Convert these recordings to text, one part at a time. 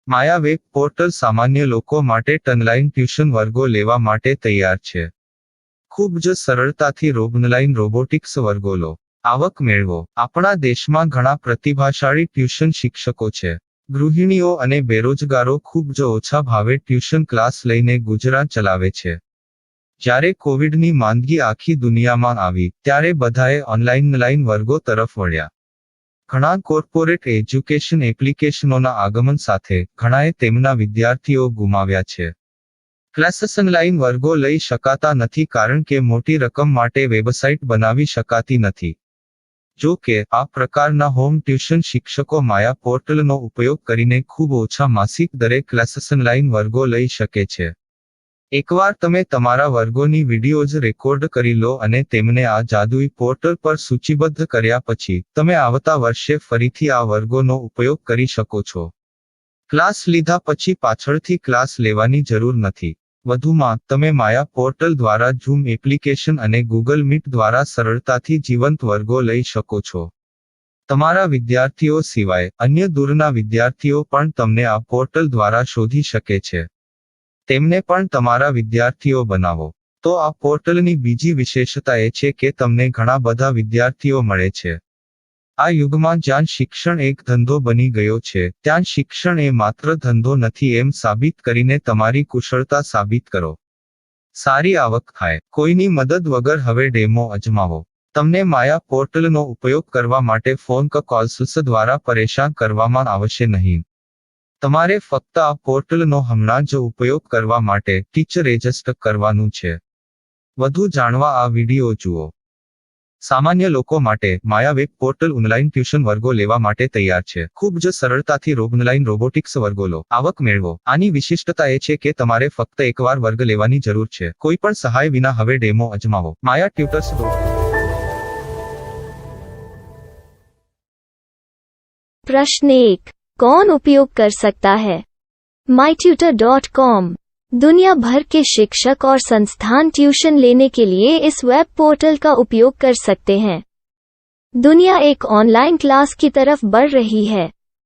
માયા web portal સામાન્ય લોકો માટે ઓનલાઈન ટ્યુશન વર્ગો લેવા માટે તૈયાર છે. ખૂબ જ સરળતાથી ઓનલાઈન રોબોટિક્સ વર્ગો લો, આવક મેળવો. આપણા દેશમાં ઘણા પ્રતિભાશાળી ટ્યુશન શિક્ષકો છે. ગૃહિણીઓ અને બેરોજગારો ખૂબ જ ઓછા ભાવે ટ્યુશન ક્લાસ લઈને ગુજરાન ચલાવે છે. જ્યારે કોવિડની માંદગી આખી દુનિયામાં આવી ત્યારે બધાએ ઓનલાઈન વર્ગો તરફ વળ્યા. ઘણા કોર્પોરેટ એજ્યુકેશન એપ્લિકેશનોના આગમન સાથે ઘણાએ તેમના વિદ્યાર્થીઓ ગુમાવ્યા છે. ક્લાસીસ ઓનલાઈન વર્ગો લઈ શકાતા નથી કારણ કે મોટી રકમ માટે વેબસાઇટ બનાવી શકાતી નથી. જો કે આ પ્રકારના હોમ ટ્યુશન શિક્ષકો માયા પોર્ટલનો ઉપયોગ કરીને ખૂબ ઓછા માસિક દરે ક્લાસીસ ઓનલાઈન વર્ગો લઈ શકે છે. એકવાર તમે તમારા વર્ગોની વિડીયોઝ રેકોર્ડ કરી લો અને તેમને આ જાદુઈ પોર્ટલ પર સૂચિબદ્ધ કર્યા પછી તમે આવતા વર્ષે ફરીથી આ વર્ગોનો ઉપયોગ કરી શકો છો. ક્લાસ લીધા પછી પાછળથી ક્લાસ લેવાની જરૂર નથી. વધુમાં તમે માયા પોર્ટલ દ્વારા ઝૂમ એપ્લિકેશન અને ગૂગલ મીટ દ્વારા સરળતાથી જીવંત વર્ગો લઈ શકો છો. તમારા વિદ્યાર્થીઓ સિવાય અન્ય દૂરના વિદ્યાર્થીઓ પણ તમને આ પોર્ટલ દ્વારા શોધી શકે છે. તેમને પણ તમારા વિદ્યાર્થીઓ બનાવો. તો આ પોર્ટલની બીજી વિશેષતા એ છે કે તમને ઘણા બધા વિદ્યાર્થીઓ મળે છે. આ યુગમાં જ્યાં શિક્ષણ એક ધંધો બની ગયો છે ત્યાં શિક્ષણ એ માત્ર ધંધો નથી એમ સાબિત કરીને તમારી કુશળતા સાબિત કરો. સારી આવક થાય. કોઈની મદદ વગર હવે ડેમો અજમાવો. તમને માયા પોર્ટલનો ઉપયોગ કરવા માટે ફોન કોલ્સ દ્વારા પરેશાન કરવામાં આવશે નહીં. તમારે ફક્ત આ પોર્ટલનો હમણાં જ ઉપયોગ કરવા માટે ટીચર રજિસ્ટર કરવાનું છે. વધુ જાણવા આ વિડિયો જુઓ. સામાન્ય લોકો માટે માયા વેબ પોર્ટલ ઓનલાઈન ટ્યુશન વર્ગો લેવા માટે તૈયાર છે. ખૂબ જ સરળતાથી ઓનલાઈન રોબોટિક્સ વર્ગો લો, આવક મેળવો. આની વિશિષ્ટતા એ છે કે તમારે ફક્ત એકવાર વર્ગ લેવાની જરૂર છે. કોઈ પણ સહાય વિના હવે ડેમો અજમાવો. માયા ટ્યુટર્સ. प्रश्न 1. कौन उपयोग कर सकता है? mytutor.com दुनिया भर के शिक्षक और संस्थान ट्यूशन लेने के लिए इस वेब पोर्टल का उपयोग कर सकते हैं. दुनिया एक ऑनलाइन क्लास की तरफ बढ़ रही है.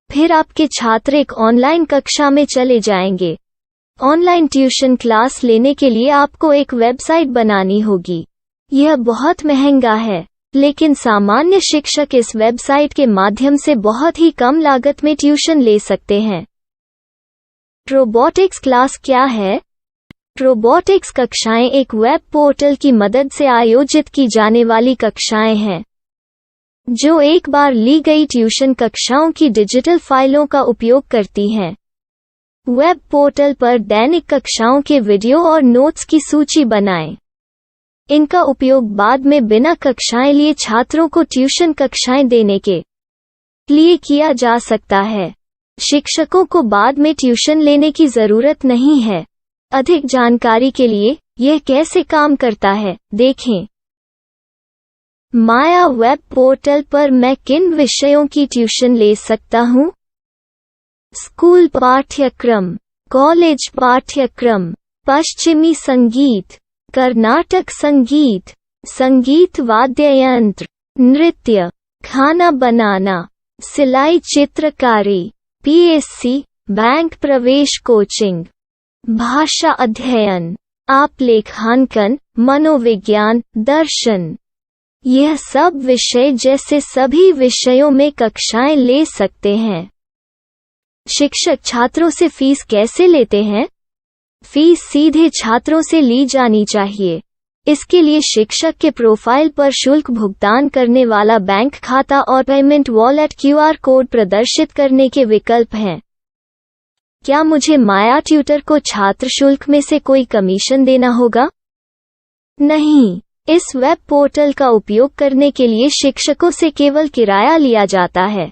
फिर आपके छात्र एक ऑनलाइन कक्षा में चले जाएंगे. ऑनलाइन ट्यूशन क्लास लेने के लिए आपको एक वेबसाइट बनानी होगी. यह बहुत महंगा है, लेकिन सामान्य शिक्षक इस वेबसाइट के माध्यम से बहुत ही कम लागत में ट्यूशन ले सकते हैं. रोबोटिक्स क्लास क्या है? रोबोटिक्स कक्षाएं एक वेब पोर्टल की मदद से आयोजित की जाने वाली कक्षाएं हैं, जो एक बार ली गई ट्यूशन कक्षाओं की डिजिटल फाइलों का उपयोग करती हैं. वेब पोर्टल पर दैनिक कक्षाओं के वीडियो और नोट्स की सूची बनाएं. इनका उपयोग बाद में बिना कक्षाएं लिए छात्रों को ट्यूशन कक्षाएं देने के लिए किया जा सकता है. शिक्षकों को बाद में ट्यूशन लेने की जरूरत नहीं है. अधिक जानकारी के लिए यह कैसे काम करता है देखें. माया वेब पोर्टल पर मैं किन विषयों की ट्यूशन ले सकता हूँ? स्कूल पाठ्यक्रम, कॉलेज पाठ्यक्रम, पश्चिमी संगीत, कर्नाटक संगीत, संगीत वाद्य यंत्र, नृत्य, खाना बनाना, सिलाई चित्रकारी, पीएससी, बैंक प्रवेश कोचिंग, भाषा अध्ययन, आलेखांकन, मनोविज्ञान, दर्शन. यह सब विषय जैसे सभी विषयों में कक्षाएं ले सकते हैं. शिक्षक छात्रों से फीस कैसे लेते हैं? फीस सीधे छात्रों से ली जानी चाहिए. इसके लिए शिक्षक के प्रोफाइल पर शुल्क भुगतान करने वाला बैंक खाता और पेमेंट वॉलेट क्यूआर कोड प्रदर्शित करने के विकल्प हैं. क्या मुझे माया ट्यूटर को छात्र शुल्क में से कोई कमीशन देना होगा? नहीं. इस वेब पोर्टल का उपयोग करने के लिए शिक्षकों से केवल किराया लिया जाता है.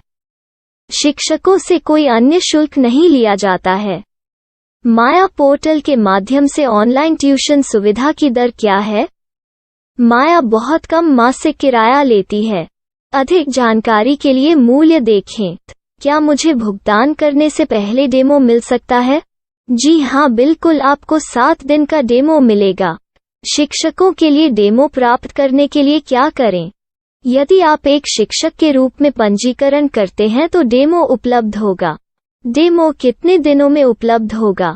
शिक्षकों से कोई अन्य शुल्क नहीं लिया जाता है. माया पोर्टल के माध्यम से ऑनलाइन ट्यूशन सुविधा की दर क्या है? माया बहुत कम मासिक किराया लेती है. अधिक जानकारी के लिए मूल्य देखें. क्या मुझे भुगतान करने से पहले डेमो मिल सकता है? जी हाँ, बिल्कुल. आपको 7 दिन का डेमो मिलेगा. शिक्षकों के लिए डेमो प्राप्त करने के लिए क्या करें? यदि आप एक शिक्षक के रूप में पंजीकरण करते हैं तो डेमो उपलब्ध होगा. डेमो कितने दिनों में उपलब्ध होगा?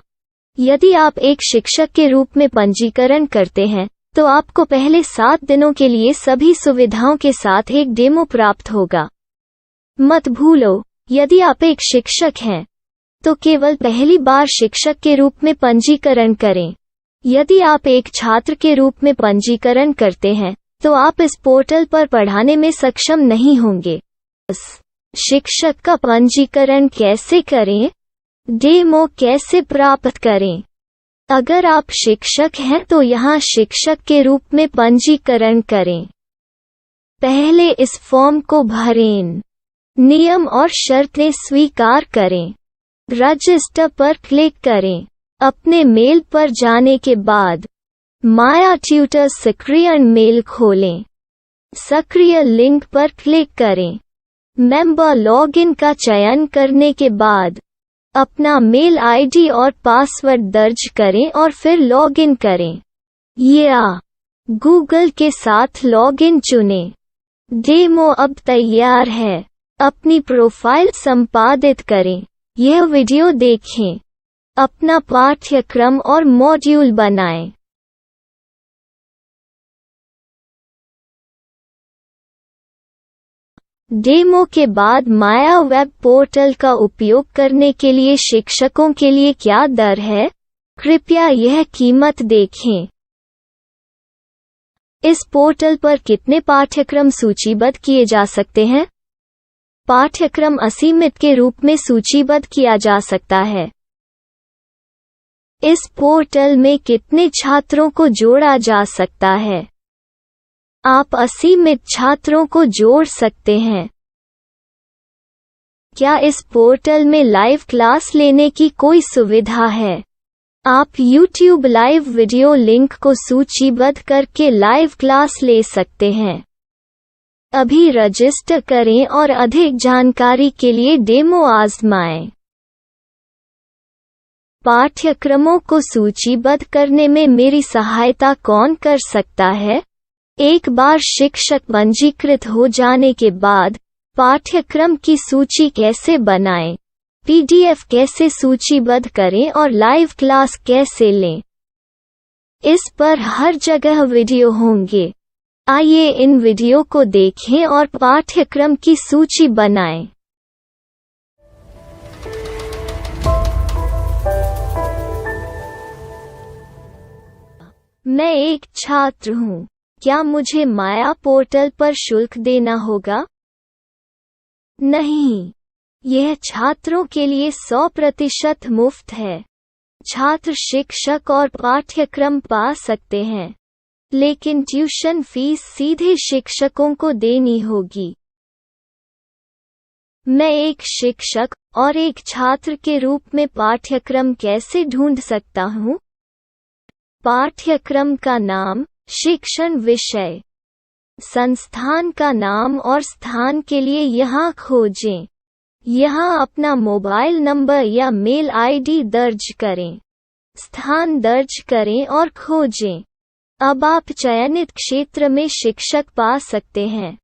यदि आप एक शिक्षक के रूप में पंजीकरण करते हैं, तो आपको पहले 7 दिनों के लिए सभी सुविधाओं के साथ एक डेमो प्राप्त होगा। मत भूलो, यदि आप एक शिक्षक हैं, तो केवल पहली बार शिक्षक के रूप में पंजीकरण करें। यदि आप एक छात्र के रूप में पंजीकरण करते हैं, तो आप इस पोर्टल पर पढ़ाने में सक्षम नहीं होंगे। शिक्षक का पंजीकरण कैसे करें? डेमो कैसे प्राप्त करें? अगर आप शिक्षक हैं तो यहाँ शिक्षक के रूप में पंजीकरण करें। पहले इस फॉर्म को भरें। नियम और शर्तें स्वीकार करें। रजिस्टर पर क्लिक करें। अपने मेल पर जाने के बाद माया ट्यूटर सक्रिय मेल खोलें। सक्रिय लिंक पर क्लिक करें। मेंबर लॉगिन का चयन करने के बाद अपना मेल आईडी और पासवर्ड दर्ज करें और फिर लॉगिन करें या गूगल के साथ लॉगिन चुनें। डेमो अब तैयार है। अपनी प्रोफाइल संपादित करें। यह वीडियो देखें। अपना पाठ्यक्रम और मॉड्यूल बनाएं। डेमो के बाद माया वेब पोर्टल का उपयोग करने के लिए शिक्षकों के लिए क्या दर है? कृपया यह कीमत देखें। इस पोर्टल पर कितने पाठ्यक्रम सूचीबद्ध किए जा सकते हैं? पाठ्यक्रम असीमित के रूप में सूचीबद्ध किया जा सकता है। इस पोर्टल में कितने छात्रों को जोड़ा जा सकता है? आप असीमित छात्रों को जोड़ सकते हैं। क्या इस पोर्टल में लाइव क्लास लेने की कोई सुविधा है? आप YouTube लाइव वीडियो लिंक को सूचीबद्ध करके लाइव क्लास ले सकते हैं। अभी रजिस्टर करें और अधिक जानकारी के लिए डेमो आजमाएं। पाठ्यक्रमों को सूचीबद्ध करने में मेरी सहायता कौन कर सकता है? एक बार शिक्षक पंजीकृत हो जाने के बाद पाठ्यक्रम की सूची कैसे बनाएं, PDF कैसे सूचीबद्ध करें और लाइव क्लास कैसे लें, इस पर हर जगह वीडियो होंगे। आइए इन वीडियो को देखें और पाठ्यक्रम की सूची बनाएं। मैं एक छात्र हूँ। क्या मुझे माया पोर्टल पर शुल्क देना होगा? नहीं, यह छात्रों के लिए 100% मुफ्त है। छात्र शिक्षक और पाठ्यक्रम पा सकते हैं, लेकिन ट्यूशन फीस सीधे शिक्षकों को देनी होगी। मैं एक शिक्षक और एक छात्र के रूप में पाठ्यक्रम कैसे ढूंढ सकता हूँ? पाठ्यक्रम का नाम, शिक्षण विषय, संस्थान का नाम और स्थान के लिए यहाँ खोजें। यहाँ अपना मोबाइल नंबर या मेल आईडी दर्ज करें। स्थान दर्ज करें और खोजें। अब आप चयनित क्षेत्र में शिक्षक पा सकते हैं।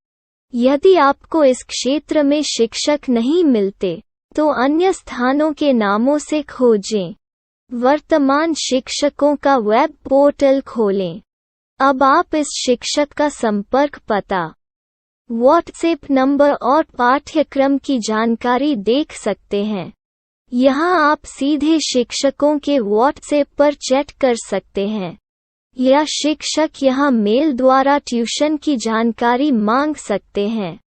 यदि आपको इस क्षेत्र में शिक्षक नहीं मिलते, तो अन्य स्थानों के नामों से खोजें। वर्तमान शिक्षकों का वेब पोर्टल खोलें। अब आप इस शिक्षक का संपर्क पता, व्हाट्सएप नंबर और पाठ्यक्रम की जानकारी देख सकते हैं। यहाँ आप सीधे शिक्षकों के व्हाट्सएप पर चैट कर सकते हैं, या शिक्षक यहाँ मेल द्वारा ट्यूशन की जानकारी मांग सकते हैं।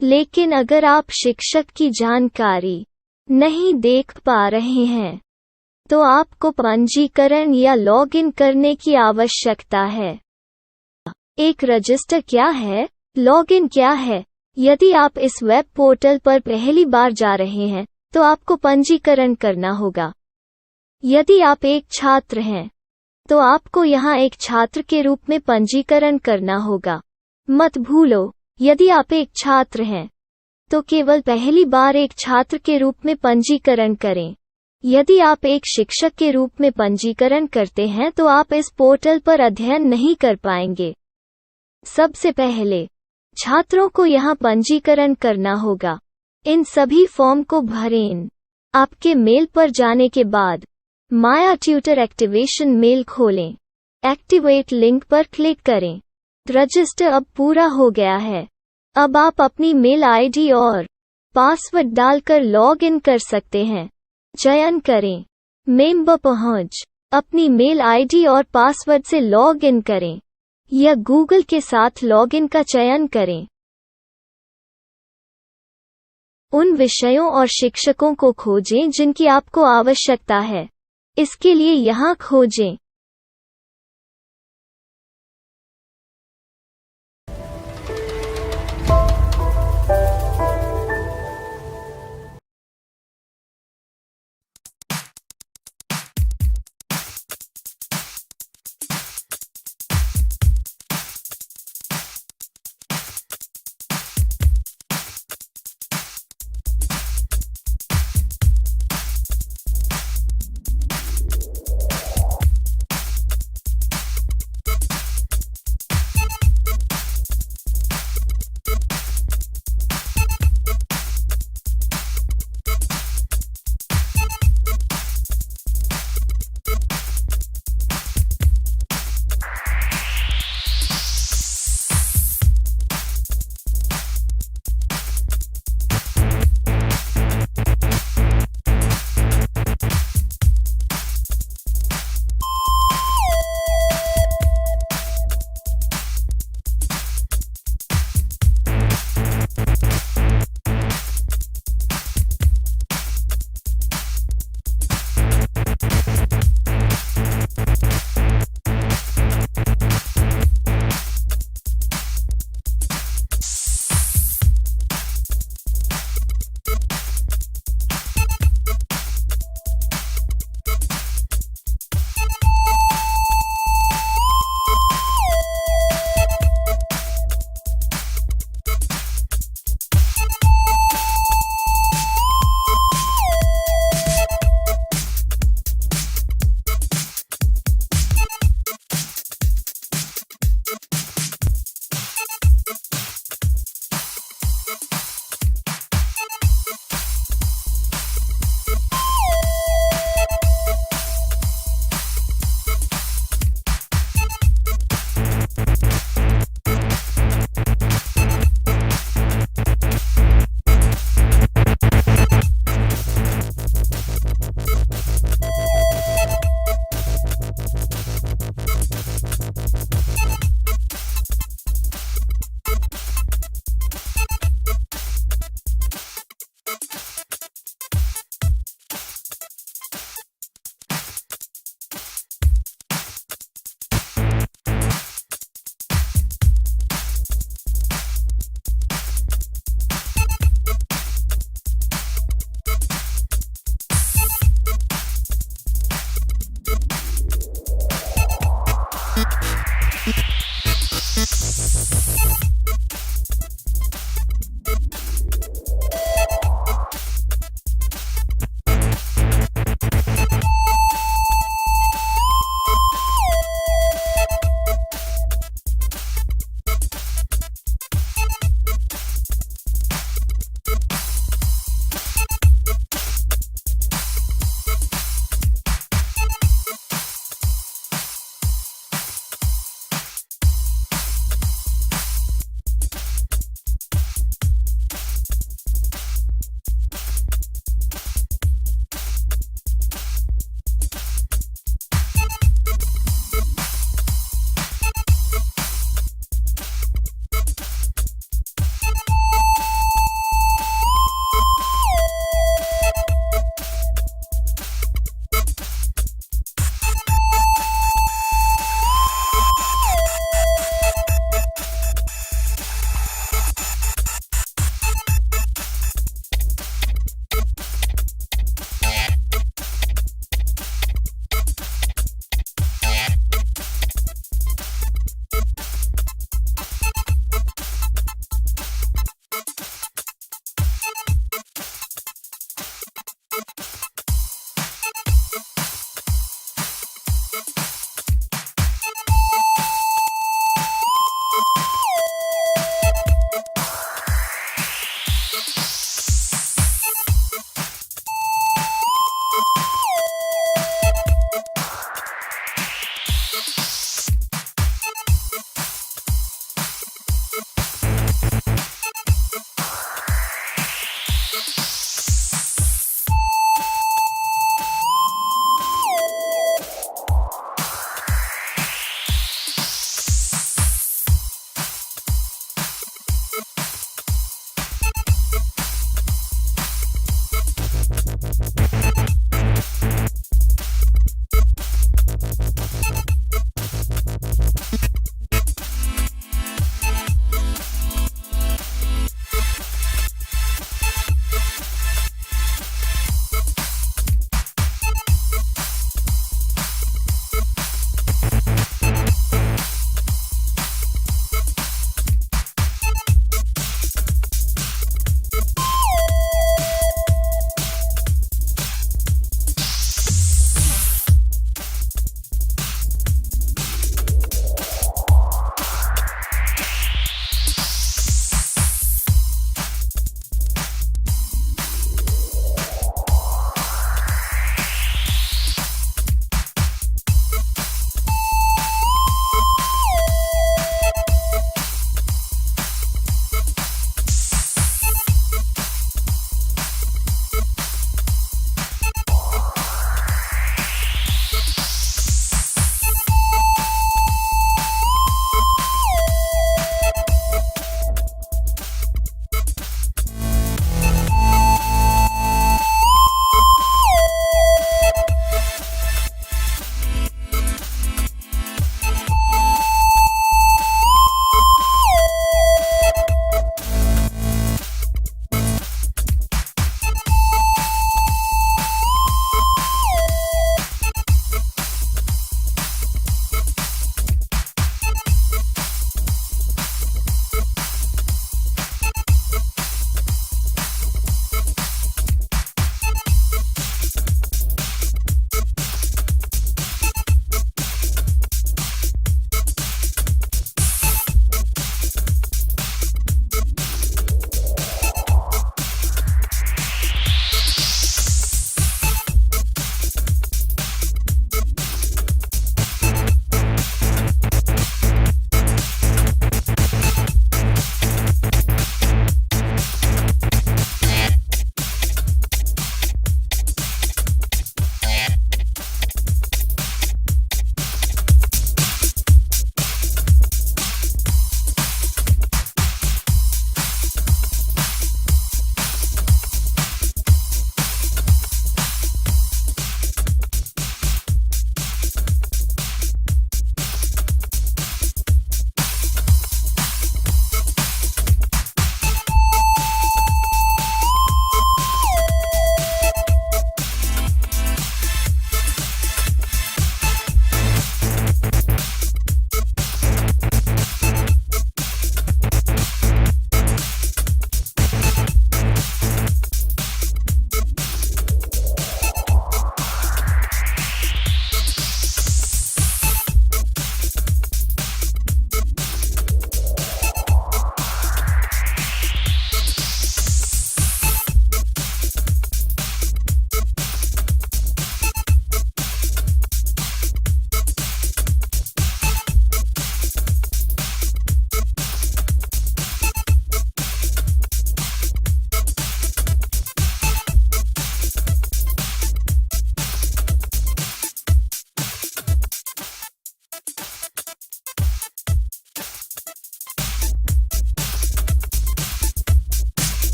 लेकिन अगर आप शिक्षक की जानकारी नहीं देख पा रहे हैं, तो आपको पंजीकरण या लॉगिन करने की आवश्यकता है। एक रजिस्टर क्या है? लॉगिन क्या है? यदि आप इस वेब पोर्टल पर पहली बार जा रहे हैं, तो आपको पंजीकरण करना होगा। यदि आप एक छात्र हैं, तो आपको यहाँ एक छात्र के रूप में पंजीकरण करना होगा। मत भूलो, यदि आप एक छात्र हैं, तो केवल पहली बार एक छात्र के रूप में पंजीकरण करें। यदि आप एक शिक्षक के रूप में पंजीकरण करते हैं तो आप इस पोर्टल पर अध्ययन नहीं कर पाएंगे। सबसे पहले छात्रों को यहाँ पंजीकरण करना होगा। इन सभी फॉर्म को भरें। आपके मेल पर जाने के बाद माया ट्यूटर एक्टिवेशन मेल खोलें। एक्टिवेट लिंक पर क्लिक करें। रजिस्टर अब पूरा हो गया है। अब आप अपनी मेल आईडी और पासवर्ड डालकर लॉग इन कर सकते हैं। चयन करें मेंबर पहुंच। अपनी मेल आईडी और पासवर्ड से लॉग इन करें या गूगल के साथ लॉग इन का चयन करें। उन विषयों और शिक्षकों को खोजें जिनकी आपको आवश्यकता है। इसके लिए यहाँ खोजें।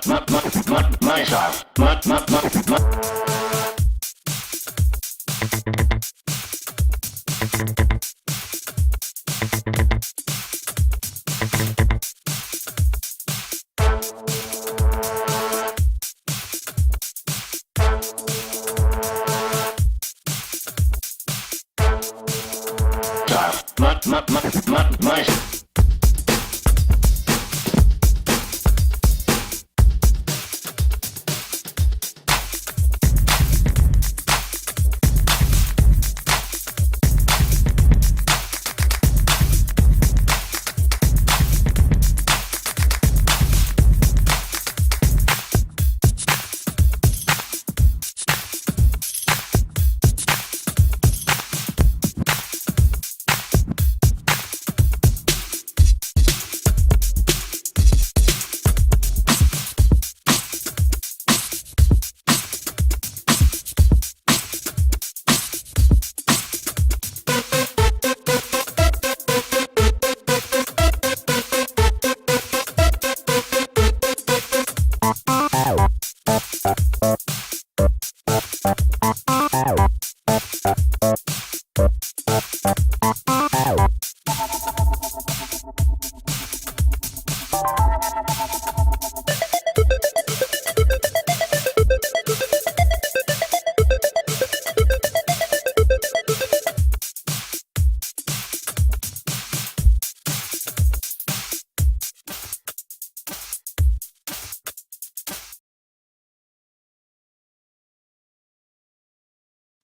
My style. My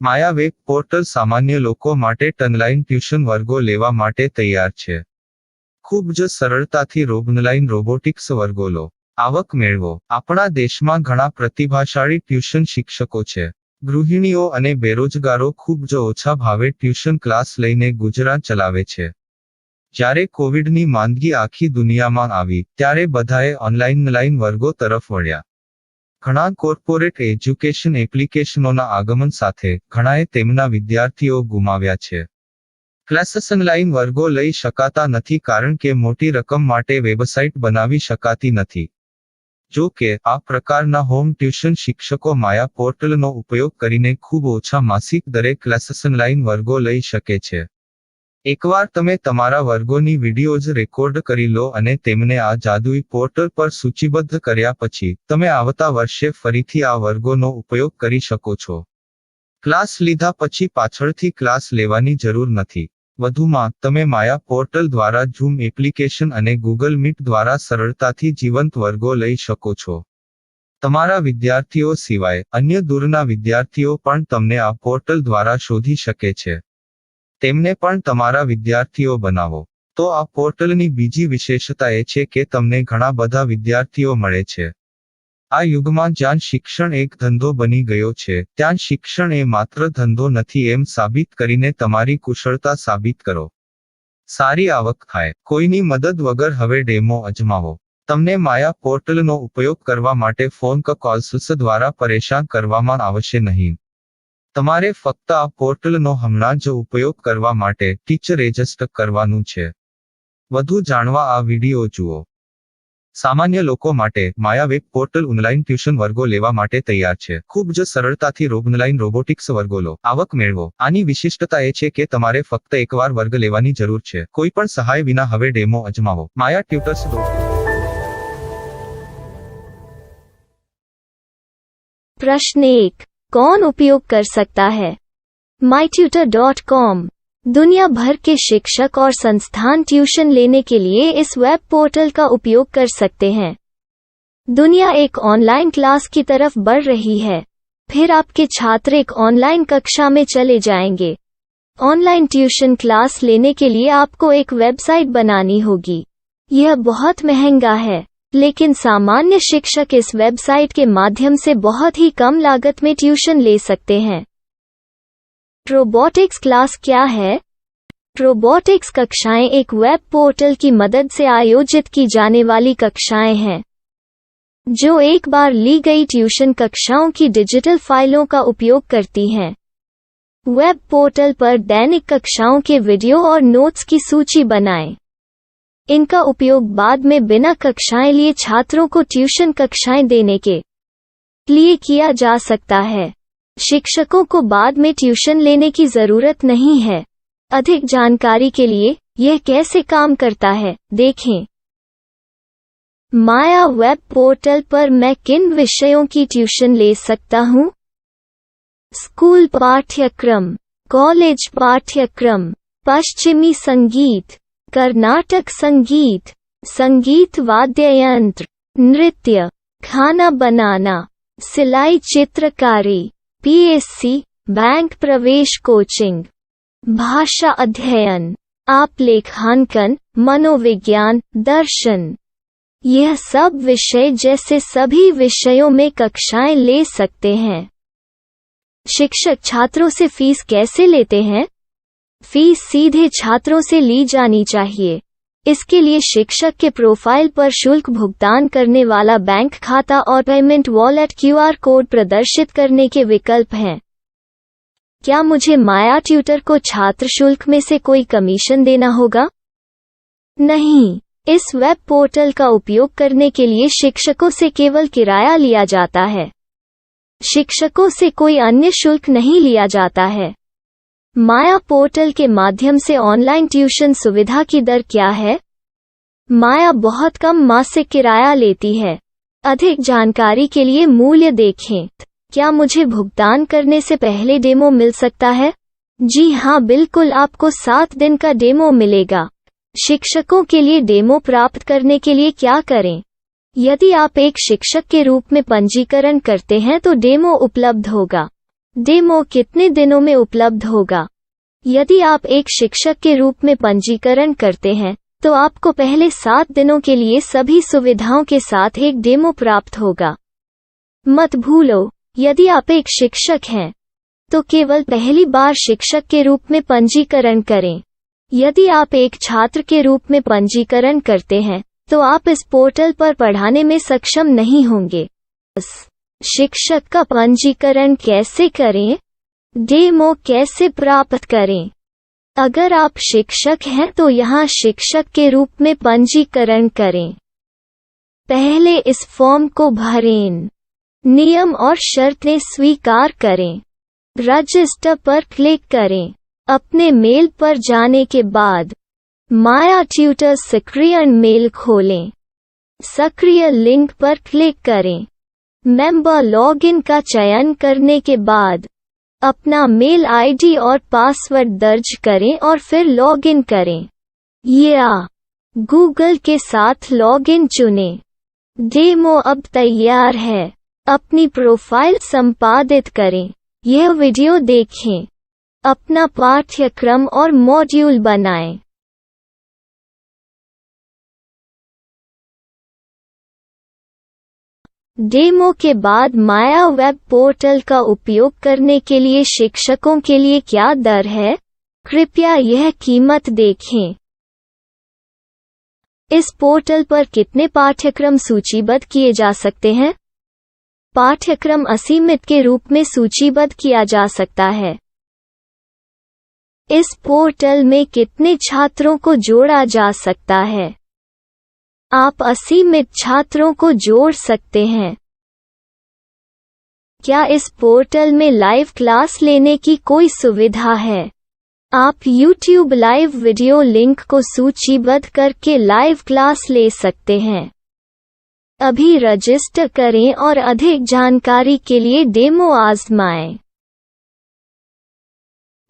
Maya web portal સામાન્ય લોકો માટે ઓનલાઈન ટ્યુશન વર્ગો લેવા માટે તૈયાર છે. ખૂબ જ સરળતાથી ઓનલાઈન રોબોટિક્સ વર્ગો લો. આવક મેળવો. આપણા દેશમાં ઘણા પ્રતિભાશાળી ટ્યુશન શિક્ષકો છે. ગૃહિણીઓ અને બેરોજગારો ખૂબ જ ઓછા ભાવે ટ્યુશન ક્લાસ લઈને ગુજરાન ચલાવે છે. જ્યારે કોવિડની માંદગી આખી દુનિયામાં આવી ત્યારે બધાએ ઓનલાઈન વર્ગો તરફ વળ્યા. ઘણા કોર્પોરેટ એજ્યુકેશન એપ્લિકેશનોના આગમન સાથે ઘણાએ તેમના વિદ્યાર્થીઓ ગુમાવ્યા છે. ક્લાસીસ ઓનલાઈન વર્ગો લઈ શકાતા નથી કારણ કે મોટી રકમ માટે વેબસાઇટ બનાવી શકાતી નથી. જો કે આ પ્રકારના હોમ ટ્યુશન શિક્ષકો માયા પોર્ટલનો ઉપયોગ કરીને ખૂબ ઓછા માસિક દરે ક્લાસીસ ઓનલાઈન વર્ગો લઈ શકે છે. એકવાર તમે તમારા વર્ગોની વિડીયોઝ રેકોર્ડ કરી લો અને તેમને આ જાદુઈ પોર્ટલ પર સૂચિબદ્ધ કર્યા પછી તમે આવતા વર્ષે ફરીથી આ વર્ગોનો ઉપયોગ કરી શકો છો. ક્લાસ લીધા પછી પાછળથી ક્લાસ લેવાની જરૂર નથી. વધુમાં તમે માયા પોર્ટલ દ્વારા ઝૂમ એપ્લિકેશન અને ગૂગલ મીટ દ્વારા સરળતાથી જીવંત વર્ગો લઈ શકો છો. તમારા વિદ્યાર્થીઓ સિવાય અન્ય દૂરના વિદ્યાર્થીઓ પણ તમને આ પોર્ટલ દ્વારા શોધી શકે છે. તેમને પણ તમારા વિદ્યાર્થીઓ બનાવો. તો આ પોર્ટલની બીજી વિશેષતા એ છે કે તમને ઘણા બધા વિદ્યાર્થીઓ મળે છે. આ યુગમાં જ્યાં શિક્ષણ એક ધંધો બની ગયો છે ત્યાં શિક્ષણ એ માત્ર ધંધો નથી એમ સાબિત કરીને તમારી કુશળતા સાબિત કરો. સારી આવક થાય. કોઈની મદદ વગર હવે ડેમો અજમાવો. તમને માયા પોર્ટલનો ઉપયોગ કરવા માટે ફોન કોલ્સ દ્વારા પરેશાન કરવામાં આવશે નહીં. તમારે ફક્ત આ પોર્ટલનો હમણાં જ ઉપયોગ કરવા માટે ટીચર રજિસ્ટર કરવાનું છે. વધુ જાણવા આ વિડિયો જુઓ. સામાન્ય લોકો માટે માયા વેબ પોર્ટલ ઓનલાઈન ટ્યુશન વર્ગો લેવા માટે તૈયાર છે. ખૂબ જ સરળતાથી ઓનલાઈન રોબોટિક્સ વર્ગો લો. આવક મેળવો. આની વિશિષ્ટતા એ છે કે તમારે ફક્ત એકવાર વર્ગ લેવાની જરૂર છે. કોઈ પણ સહાય વિના હવે ડેમો અજમાવો. માયા ટ્યુટર્સ. प्रश्न 1. कौन उपयोग कर सकता है? mytutor.com दुनिया भर के शिक्षक और संस्थान ट्यूशन लेने के लिए इस वेब पोर्टल का उपयोग कर सकते हैं. दुनिया एक ऑनलाइन क्लास की तरफ बढ़ रही है. फिर आपके छात्र एक ऑनलाइन कक्षा में चले जाएंगे. ऑनलाइन ट्यूशन क्लास लेने के लिए आपको एक वेबसाइट बनानी होगी. यह बहुत महंगा है, लेकिन सामान्य शिक्षक इस वेबसाइट के माध्यम से बहुत ही कम लागत में ट्यूशन ले सकते हैं. रोबोटिक्स क्लास क्या है? रोबोटिक्स कक्षाएं एक वेब पोर्टल की मदद से आयोजित की जाने वाली कक्षाएं हैं, जो एक बार ली गई ट्यूशन कक्षाओं की डिजिटल फाइलों का उपयोग करती हैं. वेब पोर्टल पर दैनिक कक्षाओं के वीडियो और नोट्स की सूची बनाएं. इनका उपयोग बाद में बिना कक्षाएं लिए छात्रों को ट्यूशन कक्षाएं देने के लिए किया जा सकता है। शिक्षकों को बाद में ट्यूशन लेने की जरूरत नहीं है। अधिक जानकारी के लिए यह कैसे काम करता है, देखें। माया वेब पोर्टल पर मैं किन विषयों की ट्यूशन ले सकता हूँ? स्कूल पाठ्यक्रम, कॉलेज पाठ्यक्रम, पश्चिमी संगीत, कर्नाटक संगीत, संगीत वाद्य यंत्र, नृत्य, खाना बनाना, सिलाई चित्रकारी, पीएससी, बैंक प्रवेश कोचिंग, भाषा अध्ययन, आप लेखांकन, मनोविज्ञान, दर्शन। यह सब विषय जैसे सभी विषयों में कक्षाएं ले सकते हैं। शिक्षक छात्रों से फीस कैसे लेते हैं? फीस सीधे छात्रों से ली जानी चाहिए। इसके लिए शिक्षक के प्रोफाइल पर शुल्क भुगतान करने वाला बैंक खाता और पेमेंट वॉलेट क्यूआर कोड प्रदर्शित करने के विकल्प हैं। क्या मुझे माया ट्यूटर को छात्र शुल्क में से कोई कमीशन देना होगा? नहीं, इस वेब पोर्टल का उपयोग करने के लिए शिक्षकों से केवल किराया लिया जाता है। शिक्षकों से कोई अन्य शुल्क नहीं लिया जाता है। माया पोर्टल के माध्यम से ऑनलाइन ट्यूशन सुविधा की दर क्या है? माया बहुत कम मासिक किराया लेती है। अधिक जानकारी के लिए मूल्य देखें। क्या मुझे भुगतान करने से पहले डेमो मिल सकता है? जी हाँ, बिल्कुल, आपको 7 दिन का डेमो मिलेगा। शिक्षकों के लिए डेमो प्राप्त करने के लिए क्या करें? यदि आप एक शिक्षक के रूप में पंजीकरण करते हैं तो डेमो उपलब्ध होगा। डेमो कितने दिनों में उपलब्ध होगा? यदि आप एक शिक्षक के रूप में पंजीकरण करते हैं तो आपको पहले 7 दिनों के लिए सभी सुविधाओं के साथ एक डेमो प्राप्त होगा। मत भूलो, यदि आप एक शिक्षक हैं तो केवल पहली बार शिक्षक के रूप में पंजीकरण करें। यदि आप एक छात्र के रूप में पंजीकरण करते हैं तो आप इस पोर्टल पर पढ़ाने में सक्षम नहीं होंगे। शिक्षक का पंजीकरण कैसे करें? डेमो कैसे प्राप्त करें? अगर आप शिक्षक हैं तो यहाँ शिक्षक के रूप में पंजीकरण करें। पहले इस फॉर्म को भरें। नियम और शर्तें स्वीकार करें। रजिस्टर पर क्लिक करें। अपने मेल पर जाने के बाद माया ट्यूटर सक्रिय मेल खोलें। सक्रिय लिंक पर क्लिक करें। मेंबर लॉगिन का चयन करने के बाद अपना मेल आईडी और पासवर्ड दर्ज करें और फिर लॉगिन करें या गूगल के साथ लॉगिन चुनें। डेमो अब तैयार है। अपनी प्रोफाइल संपादित करें। यह वीडियो देखें। अपना पाठ्यक्रम और मॉड्यूल बनाएं। डेमो के बाद माया वेब पोर्टल का उपयोग करने के लिए शिक्षकों के लिए क्या दर है? कृपया यह कीमत देखें। इस पोर्टल पर कितने पाठ्यक्रम सूचीबद्ध किए जा सकते हैं? पाठ्यक्रम असीमित के रूप में सूचीबद्ध किया जा सकता है। इस पोर्टल में कितने छात्रों को जोड़ा जा सकता है? आप असीमित छात्रों को जोड़ सकते हैं। क्या इस पोर्टल में लाइव क्लास लेने की कोई सुविधा है? आप YouTube लाइव वीडियो लिंक को सूचीबद्ध करके लाइव क्लास ले सकते हैं। अभी रजिस्टर करें और अधिक जानकारी के लिए डेमो आजमाएं।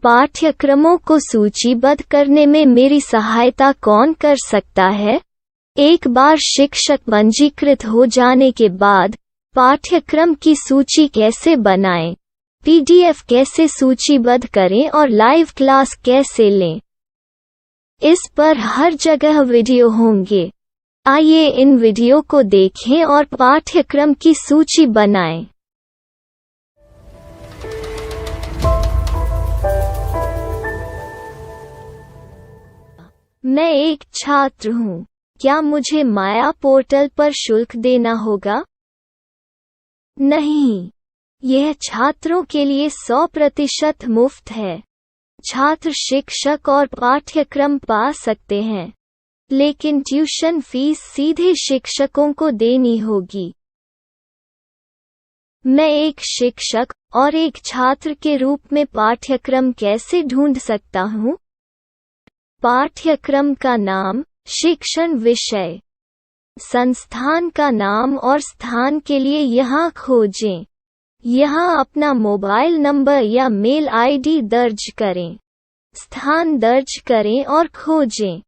पाठ्यक्रमों को सूचीबद्ध करने में मेरी सहायता कौन कर सकता है? एक बार शिक्षक पंजीकृत हो जाने के बाद पाठ्यक्रम की सूची कैसे बनाएं, PDF कैसे सूचीबद्ध करें और लाइव क्लास कैसे लें, इस पर हर जगह वीडियो होंगे। आइए इन वीडियो को देखें और पाठ्यक्रम की सूची बनाएं। मैं एक छात्र हूँ। क्या मुझे माया पोर्टल पर शुल्क देना होगा? नहीं, यह छात्रों के लिए 100% मुफ्त है। छात्र शिक्षक और पाठ्यक्रम पा सकते हैं। लेकिन ट्यूशन फीस सीधे शिक्षकों को देनी होगी। मैं एक शिक्षक और एक छात्र के रूप में पाठ्यक्रम कैसे ढूंढ सकता हूँ? पाठ्यक्रम का नाम, शिक्षण विषय, संस्थान का नाम और स्थान के लिए यहाँ खोजें। यहाँ अपना मोबाइल नंबर या मेल आईडी दर्ज करें। स्थान दर्ज करें और खोजें।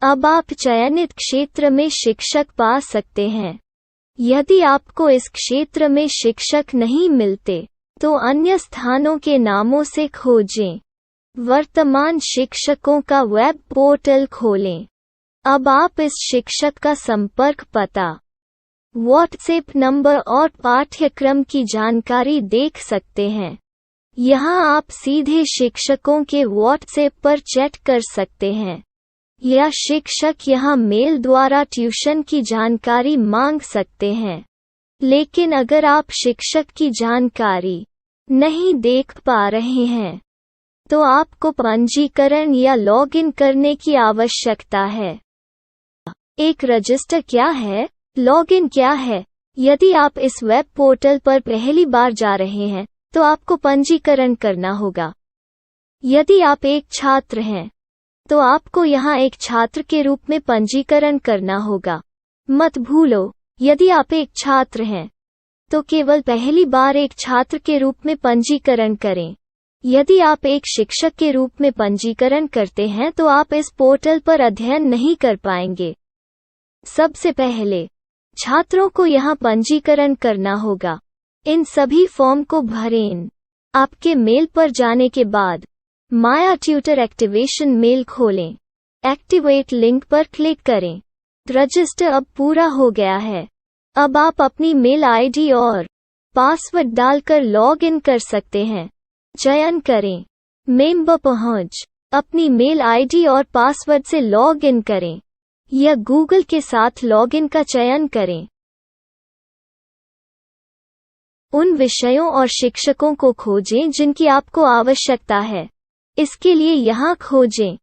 अब आप चयनित क्षेत्र में शिक्षक पा सकते हैं। यदि आपको इस क्षेत्र में शिक्षक नहीं मिलते, तो अन्य स्थानों के नामों से खोजें। वर्तमान शिक्षकों का वेब पोर्टल खोलें। अब आप इस शिक्षक का संपर्क पता, व्हाट्सएप नंबर और पाठ्यक्रम की जानकारी देख सकते हैं। यहाँ आप सीधे शिक्षकों के व्हाट्सएप पर चैट कर सकते हैं, या शिक्षक यहाँ मेल द्वारा ट्यूशन की जानकारी मांग सकते हैं। लेकिन अगर आप शिक्षक की जानकारी नहीं देख पा रहे हैं, तो आपको पंजीकरण या लॉगिन करने की आवश्यकता है। एक रजिस्टर क्या है? लॉगिन क्या है? यदि आप इस वेब पोर्टल पर पहली बार जा रहे हैं, तो आपको पंजीकरण करना होगा। यदि आप एक छात्र हैं, तो आपको यहाँ एक छात्र के रूप में पंजीकरण करना होगा। मत भूलो, यदि आप एक छात्र हैं, तो केवल पहली बार एक छात्र के रूप में पंजीकरण करें। यदि आप एक शिक्षक के रूप में पंजीकरण करते हैं, तो आप इस पोर्टल पर अध्ययन नहीं कर पाएंगे। सबसे पहले छात्रों को यहाँ पंजीकरण करना होगा। इन सभी फॉर्म को भरें। आपके मेल पर जाने के बाद माया ट्यूटर एक्टिवेशन मेल खोलें। एक्टिवेट लिंक पर क्लिक करें। रजिस्टर अब पूरा हो गया है। अब आप अपनी मेल आईडी और पासवर्ड डालकर लॉग इन कर सकते हैं। चयन करें मेंबर पहुंच। अपनी मेल आईडी और पासवर्ड से लॉग इन करें, या गूगल के साथ लॉगिन का चयन करें। उन विषयों और शिक्षकों को खोजें जिनकी आपको आवश्यकता है। इसके लिए यहाँ खोजें।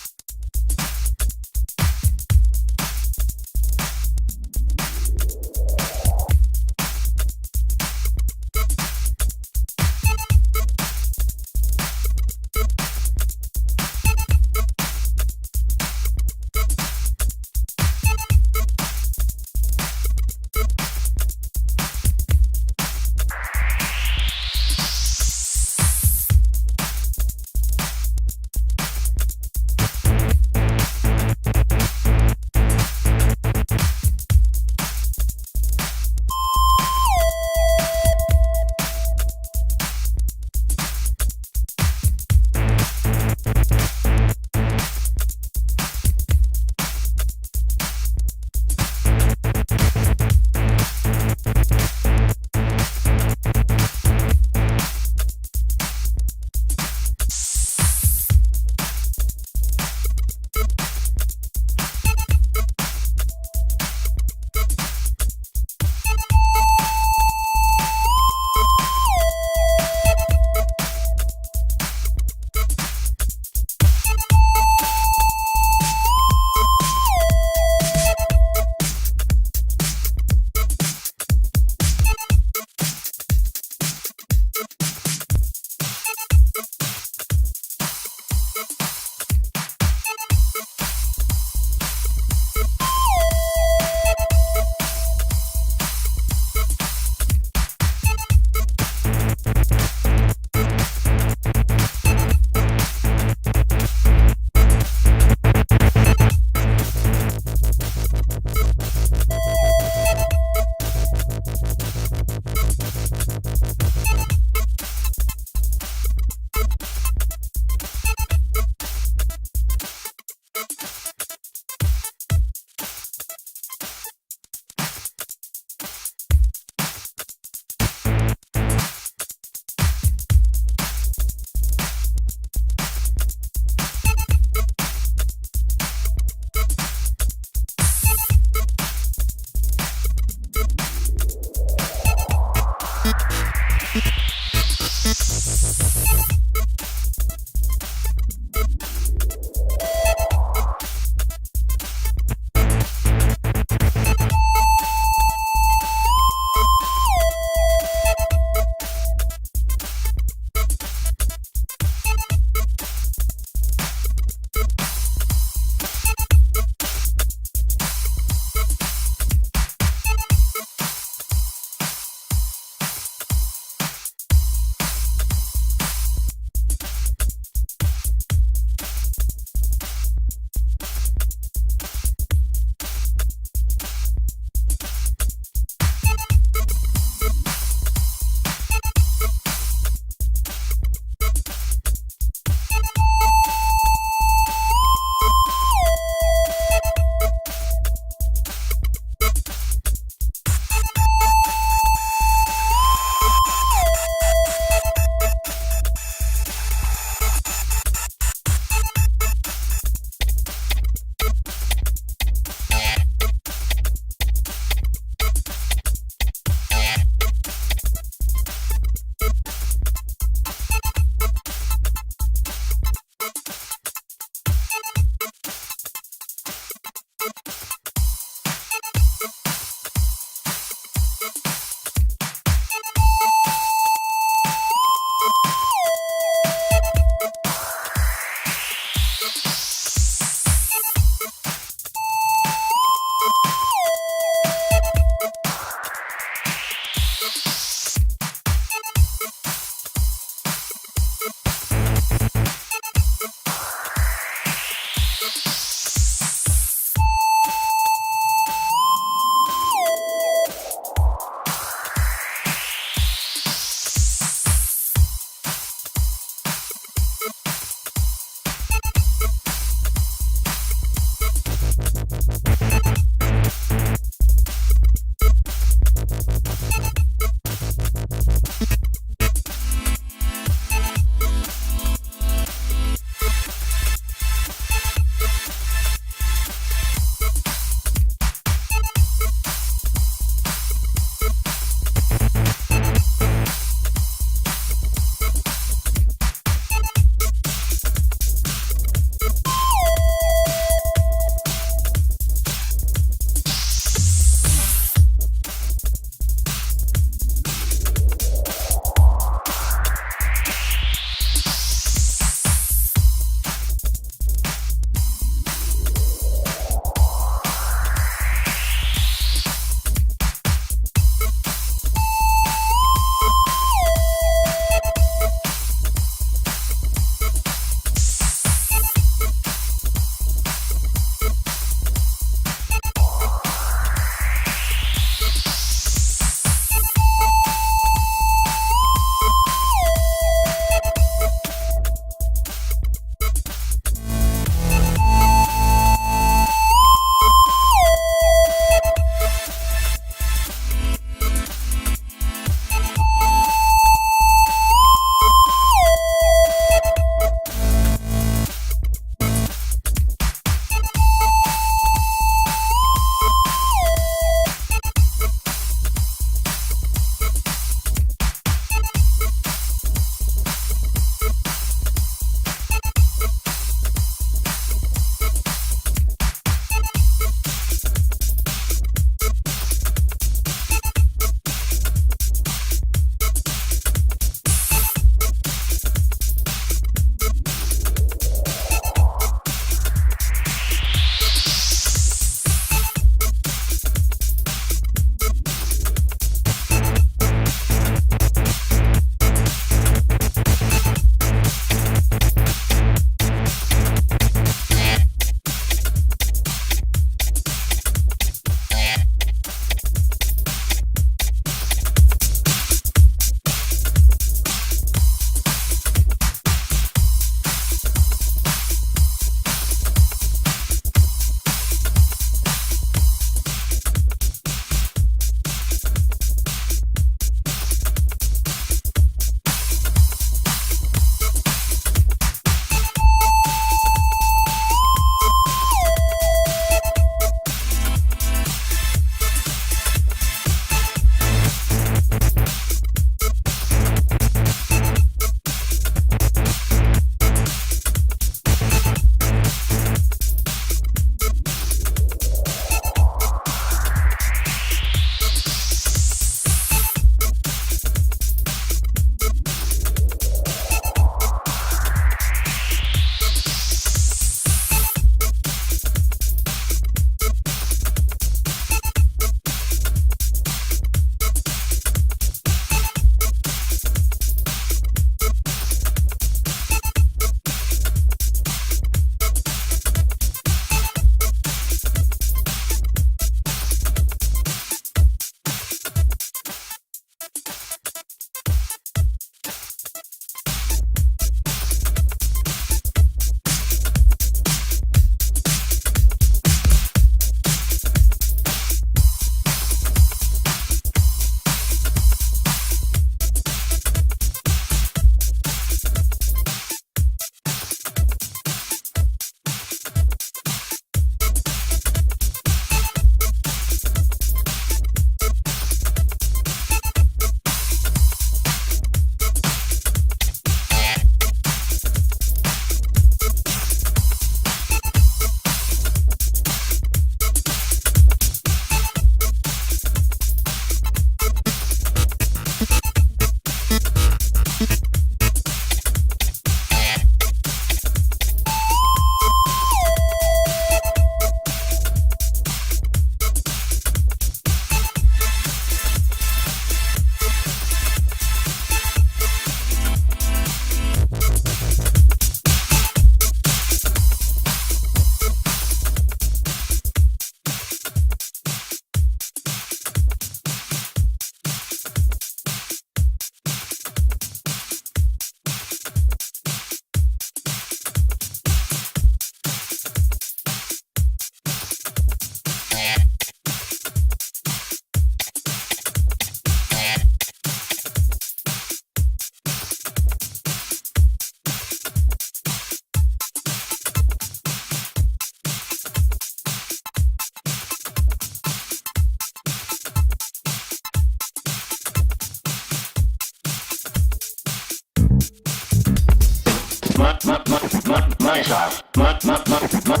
Minecraft. Minecraft.